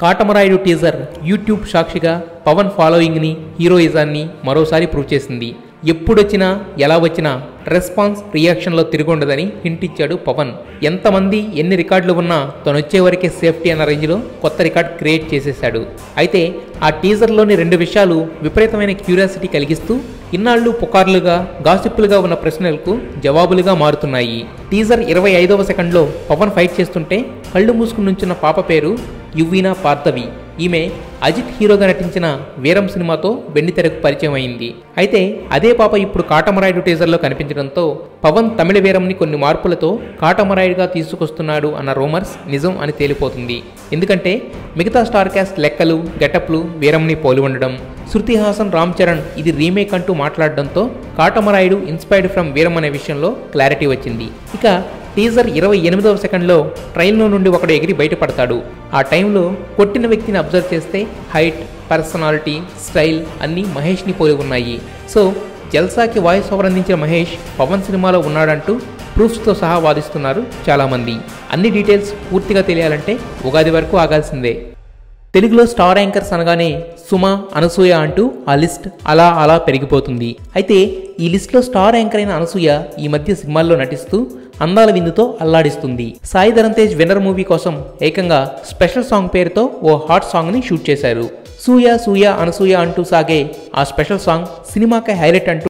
Katamarayudu teaser YouTube సాక్షిగా పవన్ ఫాలోయింగ్ని, హీరోయిజాన్ని మరోసారి prove చేసింది. ఎప్పుడొచ్చినా ఎలా వచ్చినా రెస్పాన్స్ రియాక్షన్లో తిరుగుండదని హింట్ ఇచ్చాడు పవన్. ఎంతమంది ఎన్ని రికార్డులు ఉన్నా తనొచ్చే వరకే సేఫ్టీ అన్న రేంజ్లో కొత్త రికార్డ్ క్రియేట్ చేసేశాడు. అయితే ఆ టీజర్లోని 2 విషయాలు విపరీతమైన క్యూరియాసిటీ కలిగిస్తూ ఇన్నాళ్లు పుకార్లుగా, గాసిప్పులుగా ఉన్న ప్రశ్నలకు జవాబులుగా మారుతున్నాయి. టీజర్ 25వ సెకండ్లో పవన్ ఫైట్ చేస్తుంటే కళ్ళు మూసుకుని నుంచున్న పాప పేరు యువీనా పార్థవి. ఈమె అజిత్ హీరోగా నటించిన వీరం సినిమాతో వెండితెరకు పరిచయం అయింది. అయితే అదే పాప ఇప్పుడు కాటమరాయుడు టీజర్లో కనిపించడంతో పవన్ తమిళ వీరంని కొన్ని మార్పులతో కాటమరాయుడుగా తీసుకొస్తున్నాడు అన్న రూమర్స్ నిజం అని తేలిపోతుంది. ఎందుకంటే మిగతా స్టార్ క్యాస్ట్ లెక్కలు, గెటప్లు వీరంని పోలి ఉండడం, శృతి హాసన్, రామ్ చరణ్ ఇది రీమేక్ అంటూ మాట్లాడడంతో కాటమరాయుడు ఇన్స్పైర్డ్ ఫ్రమ్ వీరం అనే విషయంలో క్లారిటీ వచ్చింది. ఇక టీజర్ 28వ సెకండ్లో ట్రైన్లో నుండి ఒకడు ఎగిరి బయటపడతాడు. ఆ టైంలో కొట్టిన వ్యక్తిని అబ్జర్వ్ చేస్తే హైట్, పర్సనాలిటీ, స్టైల్ అన్నీ మహేష్ని పోలి ఉన్నాయి. సో జల్సాకి వాయిస్ ఓవర్ అందించిన మహేష్ పవన్ సినిమాలో ఉన్నాడంటూ ప్రూఫ్స్తో సహా వాదిస్తున్నారు చాలామంది. అన్ని డీటెయిల్స్ పూర్తిగా తెలియాలంటే ఉగాది వరకు ఆగాల్సిందే. తెలుగులో స్టార్ యాంకర్స్ అనగానే సుమ, అనసూయ అంటూ ఆ లిస్ట్ అలా పెరిగిపోతుంది. అయితే ఈ లిస్ట్లో స్టార్ యాంకర్ అయిన అనసూయ ఈ మధ్య సినిమాల్లో నటిస్తూ అందాల విందుతో అల్లాడిస్తుంది. సాయి ధరమ్ తేజ్ విన్నర్ మూవీ కోసం ఏకంగా స్పెషల్ సాంగ్ పేరుతో ఓ హాట్ సాంగ్ని షూట్ చేశారు. సూయ సూయ అనసూయ అంటూ సాగే ఆ స్పెషల్ సాంగ్ సినిమాకే హైలైట్ అంటూ